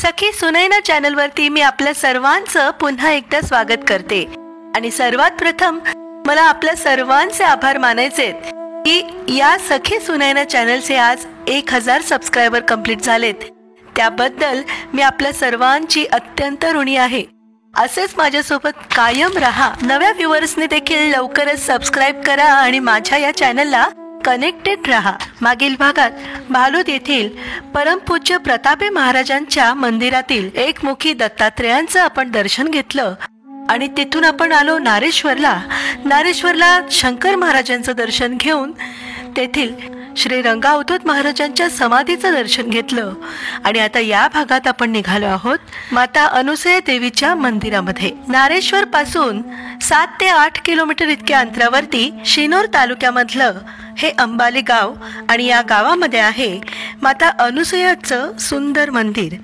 सखी सुनैना चॅनलवरती मी आपल्या सर्वांचं पुन्हा एकदा स्वागत करते आणि सर्वात प्रथम मला आपल्या सर्वांचे आभार मानायचेत की या सखी सुनैना चॅनलचे आज 1000 सबस्क्रायबर कंप्लीट झालेत। त्याबद्दल मी आपल्या सर्वांची अत्यंत ऋणी आहे। असेच माझ्यासोबत कायम रहा। नव्या व्ह्यूअर्सने देखील लवकरच सबस्क्राइब करा आणि माझ्या या चॅनलला कनेक्टेड रहा। मागील भागात भालूद येथील परमपूज्य प्रतापे महाराजांच्या मंदिरातील एकमुखी दत्तात्रेयांचं आपण दर्शन घेतलं आणि तिथून आपण आलो नारेश्वरला शंकर महाराजांचं दर्शन घेऊन तेथील श्री रंगा अवधूत महाराजांच्या समाधीचं दर्शन घेतलं आणि आता या भागात आपण निघालो आहोत माता अनुसूया देवीच्या मंदिरामध्ये। नारेश्वर पासून 7 ते 8 किलोमीटर इतक्या अंतरावरती शिनोर तालुक्यामधलं हे अंबाली गाव आणि या गावामध्ये आहे माता अनुसूयाचं सुंदर मंदिर।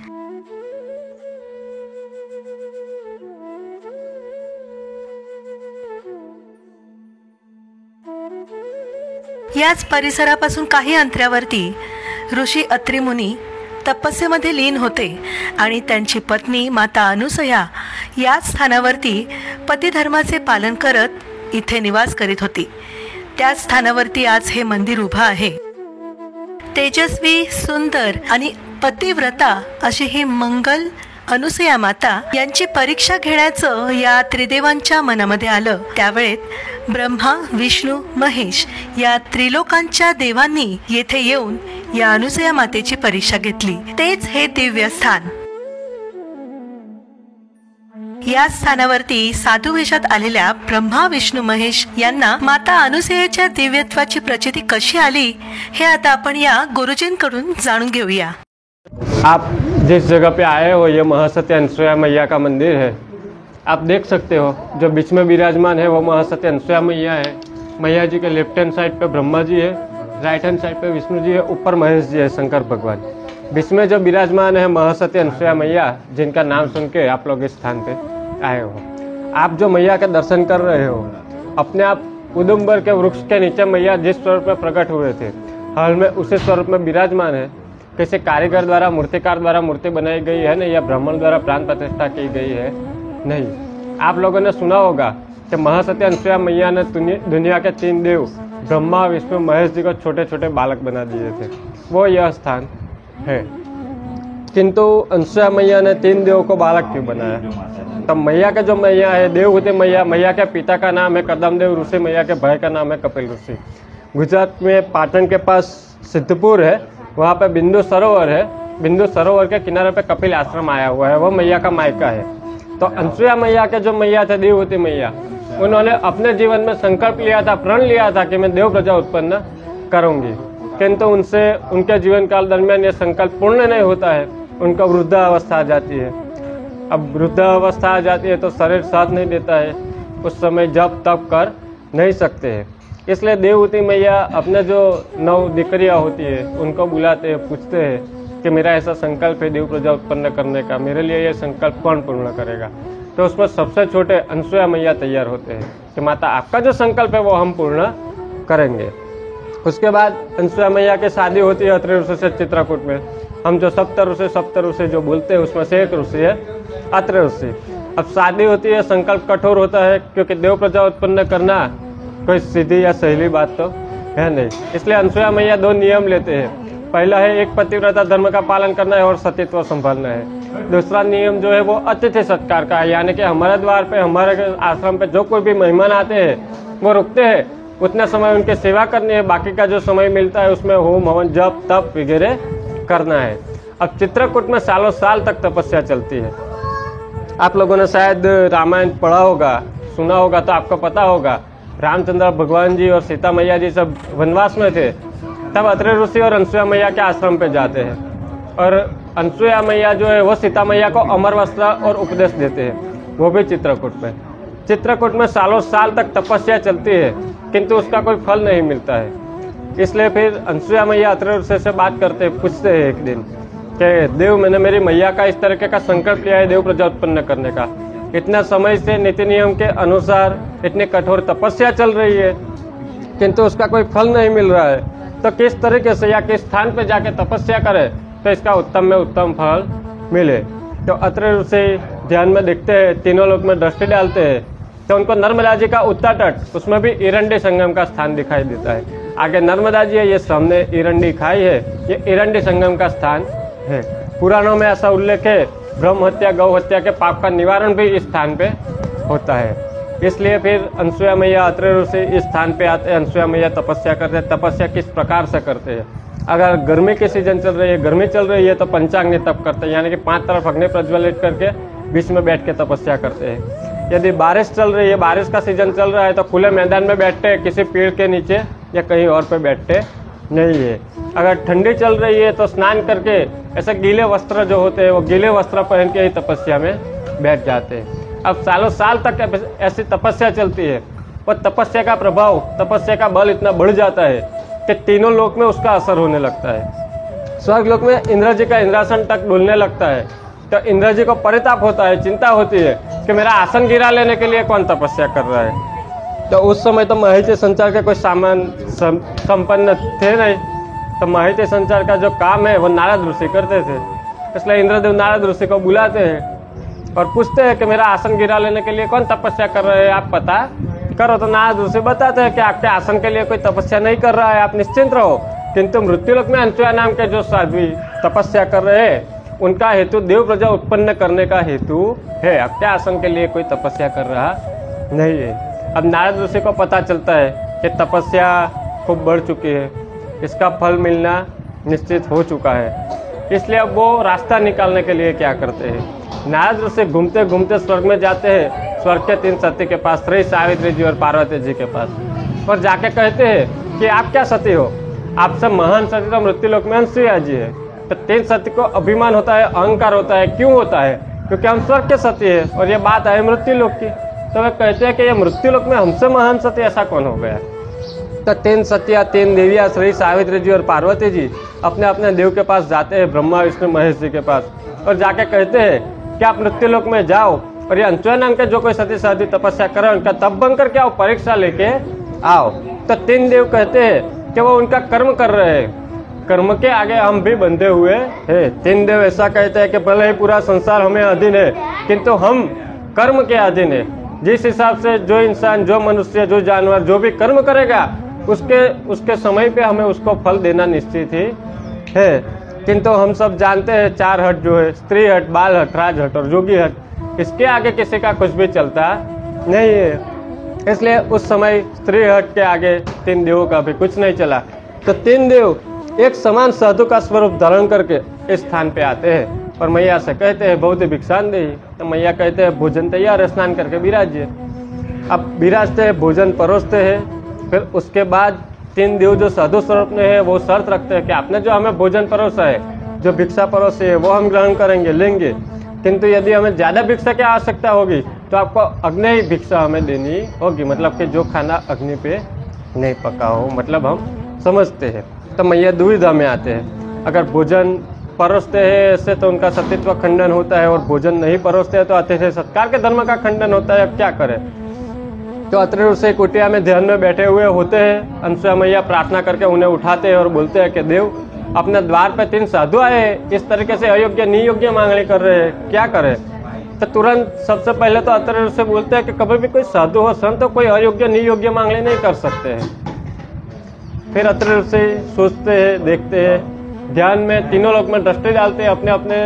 याच परिसरापासून काही अंतरावरती ऋषी अत्री मुनी तपस्येमध्ये लीन होते आणि त्यांची पत्नी माता अनुसूया याच स्थानावरती पतिधर्माचे पालन करत इथे निवास करीत होती। त्याच स्थानावरती आज हे मंदिर उभा आहे। तेजस्वी, सुंदर आणि पतिव्रता अशी ही मंगल अनुसूया माता यांची परीक्षा घेण्याचं या त्रिदेवांच्या मनामध्ये आलं। त्यावेळेत ब्रह्मा, विष्णू, महेश या त्रिलोकांच्या देवांनी येथे येऊन या अनुसूया मातेची परीक्षा घेतली। तेच हे दिव्य स्थान। या स्थानावरती साधू वेशात आलेल्या ब्रह्मा, विष्णू, महेश यांना माता अनुसूयाच्या दिव्यत्वाची प्रचिती कशी आली हे आता आपण या गुरुजींकडून जाणून घेऊया। आप जिस जगह पे आए हो ये महासती अनुसूया मैया का मंदिर है। आप देख सकते हो जो बीच में विराजमान है वो महासती अनुसूया मैया है। मैया जी के लेफ्ट हैंड साइड पे ब्रह्मा जी है, राइट हैंड साइड पे विष्णु जी है, ऊपर महेश जी है, शंकर भगवान। बीच में जो विराजमान है महासती अनुसूया मैया, जिनका नाम सुन के आप लोग इस स्थान पे आए हो। आप जो मैया के दर्शन कर रहे हो, अपने आप उदुम्बर के वृक्ष के नीचे मैया जिस स्वरूप में प्रकट हुए थे हाल में उसी स्वरूप में विराजमान है। किसी कारीगर द्वारा, मूर्तिकार द्वारा मूर्ति बनाई गई है नहीं, या ब्राह्मण द्वारा प्राण प्रतिष्ठा की गई है नहीं। आप लोगों ने सुना होगा कि महासती अनुसूया मैया ने दुनिया के 3 देव ब्रह्मा, विष्णु, महेश जी को छोटे छोटे बालक बना दिए थे, वो यह स्थान है। किंतु अनुसूया मैया ने 3 देवों को बालक क्यों बनाया? तब मैया का जो मैया है देवहूति मैया, मैया के पिता का नाम है कदमदेव ऋषि, मैया के भाई का नाम है कपिल ऋषि। गुजरात में पाटन के पास सिद्धपुर है, वहाँ पे बिंदु सरोवर है। बिंदु सरोवर के किनारे पे कपिल आश्रम आया हुआ है, वो मैया का मायका है। तो अनुसूया मैया के जो मैया थे देवहूति मैया, उन्होंने अपने जीवन में संकल्प लिया था, प्रण लिया था कि मैं देव प्रजा उत्पन्न करूंगी। किंतु उनसे उनके जीवन काल दरमियान ये संकल्प पूर्ण नहीं होता है, उनका वृद्धावस्था आ जाती है। अब वृद्धावस्था आ जाती है तो शरीर साथ नहीं देता है, उस समय जप तप कर नहीं सकते हैं। इसलिए देवहूति मैया अपने जो 9 दीकरियाँ होती है उनको बुलाते हैं, पूछते हैं कि मेरा ऐसा संकल्प है देव प्रजा उत्पन्न करने का, मेरे लिए ये संकल्प कौन पूर्ण करेगा? तो उसमें सबसे छोटे अनुसूया मैया तैयार होते हैं कि माता आपका जो संकल्प है वो हम पूर्ण करेंगे। उसके बाद अनुसूया मैया की शादी होती है अत्रि ऋषि से चित्रकूट में। हम जो सप्त ऋषि जो बोलते हैं उसमें से एक ऋषि है अत्रि ऋषि। अब शादी होती है, संकल्प कठोर होता है क्योंकि देव प्रजा उत्पन्न करना कोई सीधी या सहेली बात तो है नहीं। इसलिए अनुसूया मैया 2 नियम लेते हैं। पहला है एक पतिव्रता धर्म का पालन करना है और सतीत्व संभालना है। दूसरा नियम जो है वो अतिथि सत्कार का है, यानी कि हमारे द्वार पे, हमारे आश्रम पे जो कोई भी मेहमान आते हैं वो रुकते हैं, उतना समय उनकी सेवा करनी है। बाकी का जो समय मिलता है उसमें होम हवन जप तप वगैरह करना है। अब चित्रकूट में सालों साल तक तपस्या चलती है। आप लोगों ने शायद रामायण पढ़ा होगा, सुना होगा, तो आपको पता होगा रामचंद्र भगवान जी और सीता मैया जी सब वनवास में थे, तब अत्रि ऋषि और अनुसूया मैया के आश्रम पे जाते हैं और अनुसूया मैया जो है वो सीता मैया को अमर वस्त्र और उपदेश देते हैं, वो भी चित्रकूट में। चित्रकूट में सालों साल तक तपस्या चलती है किंतु उसका कोई फल नहीं मिलता है। इसलिए फिर अनुसूया मैया अत्रि ऋषि से बात करते हैं, पूछते हैं एक दिन कि देव, मैंने मेरी मैया का इस तरीके का संकल्प लिया है देव प्रजा उत्पन्न करने का, इतना समय से नीति नियम के अनुसार इतनी कठोर तपस्या चल रही है किंतु उसका कोई फल नहीं मिल रहा है, तो किस तरीके से या किस स्थान पे जाके तपस्या करे तो इसका उत्तम में उत्तम फल मिले। तो अत्रि ऋषि ध्यान में देखते हैं, तीनों लोक में दृष्टि डालते हैं, तो उनको नर्मदा जी का उत्तर तट, उसमें भी इरंडी संगम का स्थान दिखाई देता है। आगे नर्मदा जी है, ये सामने इरंडी खाई है, ये इरंडी संगम का स्थान है। पुराणों में ऐसा उल्लेख है, ब्रह्म हत्या गौ हत्या के पाप का निवारण भी इस स्थान पे होता है। इसलिए फिर अनसुया मैया अत्रि ऋषि इस स्थान पे आते हैं, अनसुया मैया तपस्या करते हैं। तपस्या किस प्रकार से करते हैं? अगर गर्मी की सीजन चल रही है, गर्मी चल रही है, तो पंचाग्नि तप करते हैं, यानी कि 5 तरफ अग्नि प्रज्वलित करके बीच में बैठ के तपस्या करते हैं। यदि बारिश चल रही है, बारिश का सीजन चल रहा है, तो खुले मैदान में बैठते हैं, किसी पेड़ के नीचे या कहीं और पे बैठते नहीं है। अगर ठंडी चल रही है तो स्नान करके ऐसे गीले वस्त्र जो होते हैं वो गीले वस्त्र पहन के ही तपस्या में बैठ जाते हैं। अब सालों साल तक ऐसी तपस्या चलती है और तपस्या का प्रभाव, तपस्या का बल इतना बढ़ जाता है कि तीनों लोक में उसका असर होने लगता है। स्वर्ग लोक में इंद्र जी का इंद्रासन तक डुलने लगता है, तो इंद्र जी को परिताप होता है, चिंता होती है कि मेरा आसन गिरा लेने के लिए कौन तपस्या कर रहा है। तो उस समय तो माहिती संचार के कोई सामान संपन्न थे नहीं, तो माहिती संचार का जो काम है वो नारद ऋषि करते थे। इसलिए इंद्रदेव नारद ऋषि को बुलाते हैं और पूछते हैं कि मेरा आसन गिरा लेने के लिए कौन तपस्या कर रहे हैं, आप पता करो। तो नारद ऋषि बताते हैं कि आपके आसन के लिए कोई तपस्या नहीं कर रहा है, आप निश्चिंत रहो। किंतु मृत्युलोक में अनसुया नाम के जो साध्वी तपस्या कर रहे हैं, उनका हेतु देव प्रजा उत्पन्न करने का हेतु है, आपके आसन के लिए कोई तपस्या कर रहा नहीं है। अब नारद ऋषि को पता चलता है कि तपस्या खूब बढ़ चुकी है, इसका फल मिलना निश्चित हो चुका है। इसलिए अब वो रास्ता निकालने के लिए क्या करते हैं, नारद ऋषि घूमते घूमते स्वर्ग में जाते हैं, स्वर्ग के 3 सती के पास, श्री सावित्री जी और पार्वती जी के पास, और जाके कहते हैं कि आप क्या सती हो, आपसे महान सती तो मृत्युलोक में अनसुया जी है। तो 3 सती को अभिमान होता है, अहंकार होता है। क्यों होता है? क्योंकि हम स्वर्ग के सती है और ये बात है मृत्युलोक की। तो वे कहते हैं कि ये मृत्युलोक में हमसे महान सती ऐसा कौन हो गया? तो 3 सतिया, 3 देवियां, श्री सावित्री जी और पार्वती जी अपने अपने देव के पास जाते हैं, ब्रह्मा विष्णु महेश जी के पास, और जाके कहते हैं कि आप मृत्युलोक में जाओ और ये अनसुया नाम के जो कोई सती साध्वी तपस्या करे उनका तप भंग करके आओ, परीक्षा लेके आओ। तो 3 देव कहते हैं कि वो उनका कर्म कर रहे हैं, कर्म के आगे हम भी बंधे हुए हैं। 3 देव ऐसा कहते हैं कि भले ही पूरा संसार हमें अधीन है, किंतु हम कर्म के अधीन है। जिस हिसाब से जो इंसान, जो मनुष्य, जो जानवर जो भी कर्म करेगा उसके समय पे हमें उसको फल देना निश्चित ही है। किंतु हम सब जानते हैं 4 हट जो है, स्त्री हट, बाल हट, राज हट और जोगी हट, इसके आगे किसी का कुछ भी चलता नहीं है। इसलिए उस समय स्त्री हट के आगे 3 देवों का भी कुछ नहीं चला। तो 3 देव एक समान साधु का स्वरूप धारण करके इस स्थान पे आते हैं और मैया से कहते हैं बहुत भिक्षान दे। तो मैया कहते हैं भोजन तैयार है, स्नान करके विराजिए। अब विराजते हैं, भोजन परोसते हैं। फिर उसके बाद 3 देव जो साधु स्वरूप में है वो शर्त रखते हैं कि आपने जो हमें भोजन परोसा है, जो भिक्षा परोसी है, वो हम ग्रहण करेंगे, लेंगे, किंतु यदि हमें ज्यादा भिक्षा की आवश्यकता होगी तो आपको अग्नि ही भिक्षा हमें देनी होगी, मतलब कि जो खाना अग्नि पे नहीं पका हो, मतलब हम समझते हैं। तो मैया दुविधा में आते हैं, अगर भोजन परोसते हैं ऐसे तो उनका सतीत्व खंडन होता है और भोजन नहीं परोसते हैं तो अतिथि सत्कार के धर्म का खंडन होता है। अब क्या करें? तो अत्रि ऋषि कुटिया में ध्यान में बैठे हुए होते हैं। अनसुया मैया प्रार्थना करके उन्हें उठाते हैं और बोलते हैं कि देव, अपने द्वार पे 3 साधु आए, इस तरीके से अयोग्य नियोग्य मांगनी कर रहे हैं, क्या करें? तो तुरंत सबसे पहले तो अत्रि ऋषि बोलते हैं कि कभी भी कोई साधु हो संत तो कोई अयोग्य नियोग्य मांगनी नहीं कर सकते हैं। फिर अत्रि ऋषि सोचते हैं, देखते हैं, ध्यान में तीनों लोक में दृष्टि डालते हैं, अपने अपने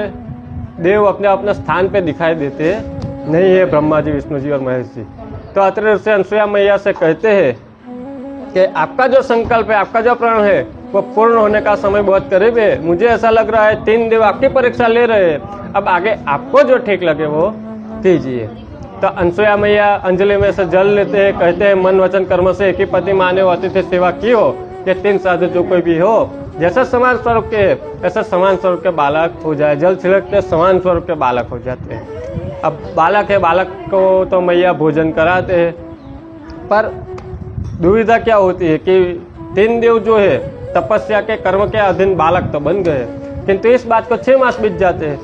देव अपने अपने स्थान पे दिखाई देते नहीं है, ब्रह्मा जी, विष्णु जी और महेश जी। तो अत्रि ऋषि अनसुया मैया से कहते हैं कि आपका जो संकल्प है, आपका जो प्रण है वो पूर्ण होने का समय बहुत करीब है। मुझे ऐसा लग रहा है 3 देव आपकी परीक्षा ले रहे हैं, अब आगे आपको जो ठीक लगे वो कीजिए। तो अनसुया मैया अंजलि में से जल लेते हैं, कहते हैं मन वचन कर्म से एक ही पति माने हो, अतिथि सेवा की हो। ये 3 साधु जो कोई भी हो, जैसा समान स्वरूप के है ऐसा समान स्वरूप के बालक हो जाए, जल छिड़कते समान स्वरूप के बालक हो जाते हैं। अब बालक है, बालक को तो मैया भोजन कराते हैं, पर दुविधा क्या होती है कि 3 देव जो है तपस्या के कर्म के अधीन बालक तो बन गए, किंतु इस बात को 6 मास बीत जाते हैं,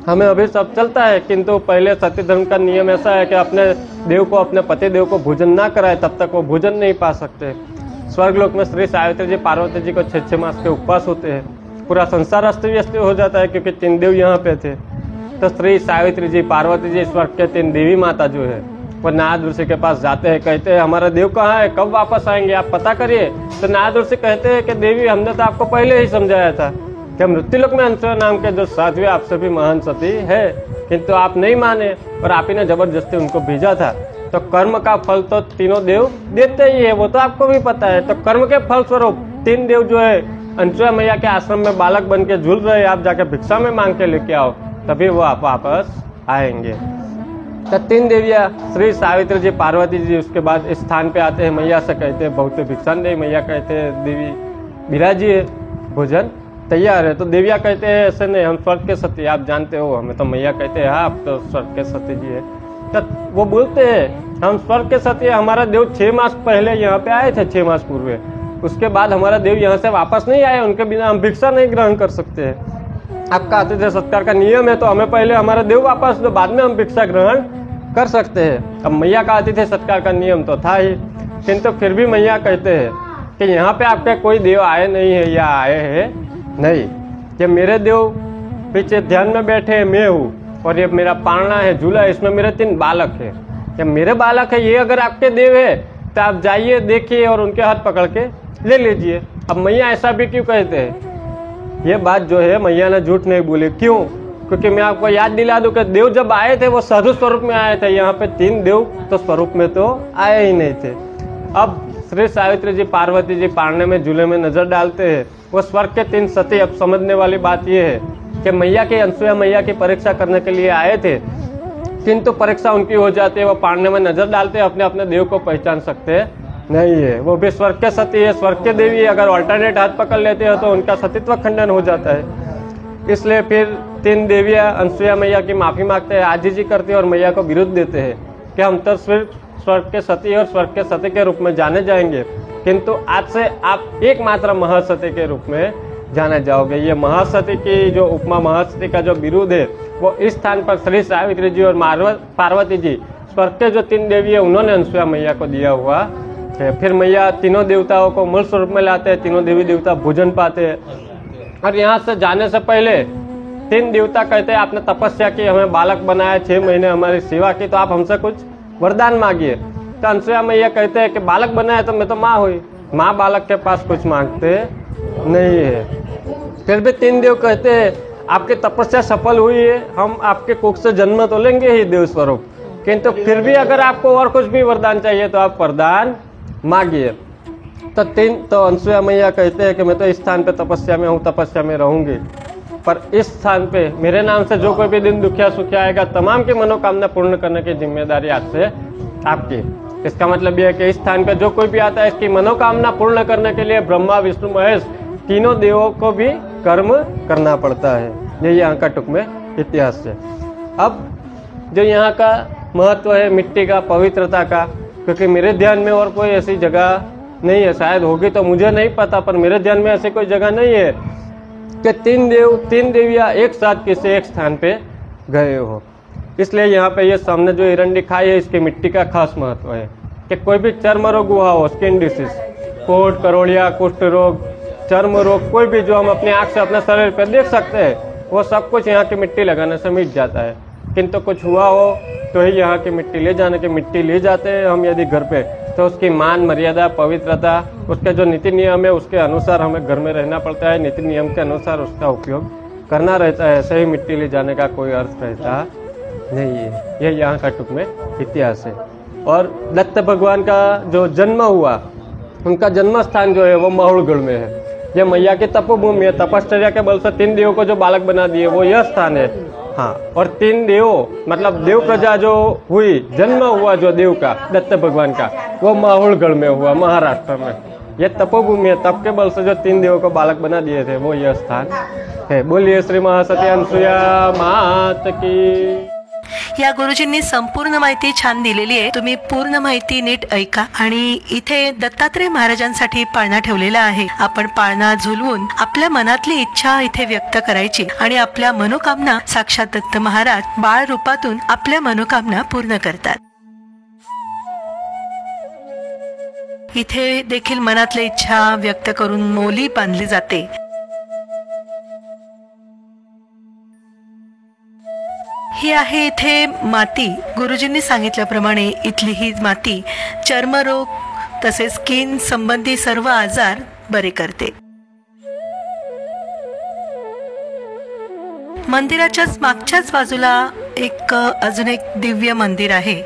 हमें अभी सब चलता है। किंतु पहले सती धर्म का नियम ऐसा है कि अपने देव को, अपने पति देव को भोजन ना कराए तब तक वो भोजन नहीं पा सकते। स्वर्गलोक में श्री सावित्री जी, पार्वती जी को 6 मास के उपवास होते हैं पूरा संसार अस्त व्यस्त हो जाता है, क्योंकि 3 देव यहाँ पे थे। तो श्री सावित्री जी, पार्वती जी, स्वर्ग के 3 देवी माता जो है वो नारद ऋषि के पास जाते हैं, कहते हैं हमारा देव कहाँ है, कब वापस आएंगे, आप पता करिए। तो नारद ऋषि कहते हैं कि देवी हमने तो आपको पहले ही समझाया था कि मृत्युलोक में अनसुया नाम के जो साध्वी आपसे भी महान सती है, किंतु आप नहीं माने और आप ही ने जबरदस्ती उनको भेजा था। तो कर्म का फल तो तीनों देव देते ही है, वो तो आपको भी पता है। तो कर्म के फल स्वरूप 3 देव जो है अनसुया मैया के आश्रम में बालक बन के झूल रहे, आप जाके भिक्षा में मांग के लेके आओ, तभी वो आप वापस आएंगे। तो 3 देवियाँ श्री सावित्री जी, पार्वती जी उसके बाद इस स्थान पे आते हैं, मैया से कहते हैं बहुत भिक्षा नहीं। मैया कहते हैं देवी विराजिए, भोजन तैयार है। तो देविया कहते हैं ऐसे नहीं, हम स्वर्ग के सती, आप जानते हो हमें। तो मैया कहते हैं हाँ, आप तो स्वर्ग के सती जी है। तो वो बोलते हैं हम स्वर्ग के सती, हमारा देव 6 मास पहले यहाँ पे आए थे, 6 मास पूर्व। उसके बाद हमारा देव यहाँ से वापस नहीं आए, उनके बिना हम भिक्षा नहीं ग्रहण कर सकते हैं। आपका अतिथि सत्कार का नियम है, तो हमें पहले हमारा देव वापस दो, बाद में हम भिक्षा ग्रहण कर सकते हैं। अब मैया का अतिथि सत्कार का नियम तो था ही, किंतु फिर भी मैया कहते हैं कि यहाँ पे आपके कोई देव आए नहीं है या आए हैं नहीं, कि मेरे देव पीछे ध्यान में बैठे हैं, मैं हूँ, और ये मेरा पालना है, झूला है, इसमें मेरे 3 बालक है। या मेरे बालक है, ये अगर आपके देव है तो आप जाइए, देखिए और उनके हाथ पकड़ के ले लीजिए। अब मैया ऐसा भी क्यों कहते हैं? ये बात जो है मैया ने झूठ नहीं बोली। क्यों? क्योंकि मैं आपको याद दिला दूं कि देव जब आए थे वो साधु स्वरूप में आए थे। यहाँ पे 3 देव तो स्वरूप में तो आए ही नहीं थे। अब श्री सावित्री जी, पार्वती जी पारने में झूले में नजर डालते हैं, वो स्वर्ग के 3 सती। अब समझने वाली बात ये है कि मैया के अनसुया मैया की परीक्षा करने के लिए आए थे, किंतु परीक्षा उनकी हो जाती है, वो पारने में नजर डालते हैं, अपने अपने देव को पहचान सकते नहीं है। वो भी स्वर्ग के सती है, स्वर्ग के देवी। अगर ऑल्टरनेट हाथ पकड़ लेते हो तो उनका सतीत्व खंडन हो जाता है। इसलिए फिर 3 देवियाँ अनसुया मैया की माफी मांगते हैं, आजीजी करते हैं और मैया को विरुद्ध देते हैं कि हम तो सिर्फ स्वर्ग के सती और स्वर्ग के सती के रूप में जाने जाएंगे, किंतु आज से आप एकमात्र महासती के रूप में जाने जाओगे। ये महासती की जो उपमा, महासती का जो विरुद्ध है, वो इस स्थान पर श्री सावित्री जी और पार्वती जी, स्वर्ग के जो 3 देवी है, उन्होंने अनसुया मैया को दिया हुआ है। फिर मैया तीनों देवताओं को मूल स्वरूप में लाते हैं, तीनों देवी देवता भोजन पाते हैं। और यहाँ से जाने से पहले 3 देवता कहते हैं आपने तपस्या की, हमें बालक बनाया, 6 महीने हमारी सेवा की, तो आप हमसे कुछ वरदान मांगिए। तो अनसुया मैया कहते हैं कि बालक बनाया तो मैं तो माँ हुई, माँ बालक के पास कुछ मांगते नहीं है। फिर भी 3 देव कहते हैं आपकी तपस्या सफल हुई है, हम आपके कुख से जन्म तो लेंगे ही देव स्वरूप, किंतु फिर भी अगर आपको और कुछ भी वरदान चाहिए तो आप वरदान मांगिए। तो अनसुया मैया कहते हैं कि मैं तो इस स्थान पे तपस्या में हूँ, तपस्या में रहूंगी, पर इस स्थान पे मेरे नाम से जो कोई भी दिन दुखिया सुखिया आएगा, तमाम की मनोकामना पूर्ण करने की जिम्मेदारी आज से आपकी। इसका मतलब यह है कि इस स्थान पे जो कोई भी आता है, इसकी मनोकामना पूर्ण करने के लिए ब्रह्मा विष्णु महेश तीनों देवों को भी कर्म करना पड़ता है। यही यहाँ का टुक में इतिहास है। अब जो यहाँ का महत्व है मिट्टी का, पवित्रता का, क्योंकि मेरे ध्यान में और कोई ऐसी जगह नहीं है, शायद होगी तो मुझे नहीं पता, पर मेरे ध्यान में ऐसी कोई जगह नहीं है कि 3 देवियाँ एक साथ किसी एक स्थान पे गए हो। इसलिए यहाँ पे ये सामने जो हिरण दिखाई है, इसकी मिट्टी का खास महत्व है कि कोई भी चर्म रोग हुआ हो, स्किन डिसीज, कोट, करोड़िया, कुष्ठ रोग, चर्म रोग, कोई भी जो हम अपनी आँख से अपने शरीर पे देख सकते हैं, वो सब कुछ यहाँ की मिट्टी लगाने से मिट जाता है। किंतु कुछ हुआ हो तो ही यहाँ की मिट्टी ले जाने की, मिट्टी ले जाते हैं हम यदि घर पे, तो उसकी मान मर्यादा, पवित्रता, उसके जो नीति नियम है उसके अनुसार हमें घर में रहना पड़ता है, नीति नियम के अनुसार उसका उपयोग करना रहता है। सही मिट्टी ले जाने का कोई अर्थ रहता नहीं है। यह यहाँ का टुक में इतिहास है। और दत्त भगवान का जो जन्म हुआ, उनका जन्म स्थान जो है वो माहुड़गढ़ में है। यह मैया की तपोभूमि है। तपश्चर्या के बल से 3 देवों को जो बालक बना दिए वो यह स्थान है। हाँ, और 3 देवों मतलब देव प्रजा जो हुई, जन्म हुआ जो देव का, दत्त भगवान का, वो माहुड़गढ़ में हुआ, महाराष्ट्र में। यह तपोभूमि है। तप के बल से जो 3 देवों को बालक बना दिए थे वो यह स्थान है। बोलिए श्री महासती अनसुया मात की। या गुरुजींनी संपूर्ण माहिती छान दिलेली आहे। तुम्ही पूर्ण माहिती नीट ऐका। आणि इथे दत्तात्रय महाराजांसाठी पाळणा ठेवलेला आहे। आपण पाळणा झुलवून आपल्या मनातली इच्छा इथे व्यक्त करायची आणि आपल्या मनोकामना साक्षात दत्त महाराज बाळ रूपातून आपल्या मनोकामना पूर्ण करतात। इथे देखील मनातली इच्छा व्यक्त करून मोली बांधली जाते। ही आहे इथे माती. गुरुजींनी सांगितल्याप्रमाणे इथली ही माती चर्मरोग तसेच स्किन संबंधी सर्व आजार बरे करते. मंदिराच्याच मागच्याच बाजूला अजून एक दिव्य मंदिर आहे.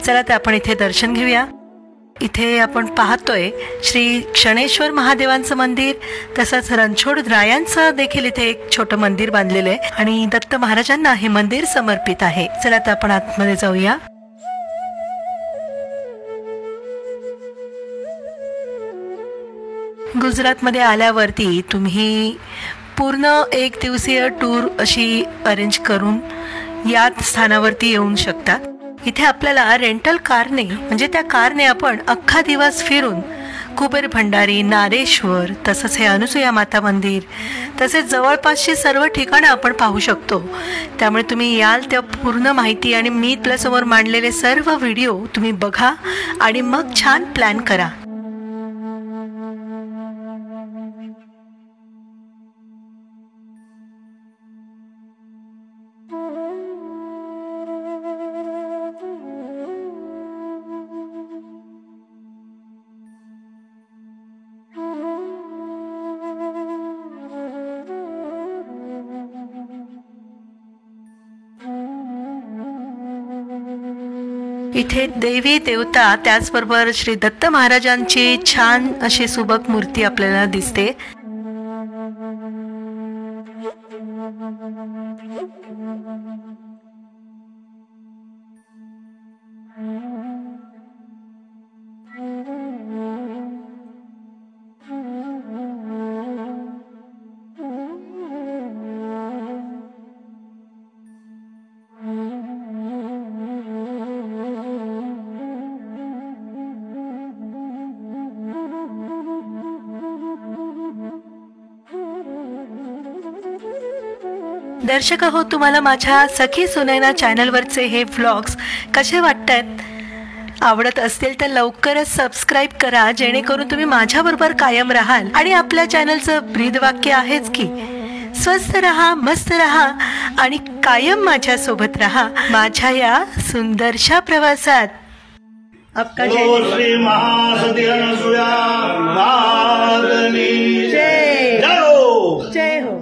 चला तर आपण इथे दर्शन घेऊया. इथे आपण पाहतोय श्री क्षणेश्वर महादेवांचं मंदिर, तसंच रणछोड रायांचं देखील इथे एक छोटं मंदिर बांधलेलं आहे आणि दत्त महाराजांना हे मंदिर समर्पित आहे. चला तर आपण आतमध्ये जाऊया. गुजरातमध्ये आल्यावरती तुम्ही पूर्ण 1 दिवसीय टूर अशी अरेंज करून या स्थानावरती येऊ शकता. इथे आपल्याला रेंटल कारने म्हणजे त्या कारने आपण अख्खा दिवस फिरून कुबेर भंडारी, नारेश्वर, तसंच हे अनुसूया माता मंदिर, तसेच जवळपासची सर्व ठिकाणं आपण पाहू शकतो. त्यामुळे तुम्ही याल त्या पूर्ण माहिती आणि मी आपल्यासमोर मांडलेले सर्व व्हिडिओ तुम्ही बघा आणि मग छान प्लॅन करा. इथे देवी देवता त्याचबरोबर श्री दत्त महाराजांची छान अशी सुबक मूर्ती आपल्याला दिसते. दर्शक हो, तुम्हाला माझ्या सखी सुनैना चॅनलवरचे हे व्लॉग्स कसे वाटतात? आवडत असतील तर लवकरच सबस्क्राईब करा, जेणेकरून तुम्ही माझ्याबरोबर कायम राहाल. आणि आपल्या चॅनलचं ब्रीदवाक्य आहेच की स्वस्थ रहा, मस्त रहा आणि कायम माझ्या सोबत रहा माझ्या या सुंदरशा प्रवासात. आपका जय. श्री महासती अनुसूया मातनी जय. जय हो. जय हो.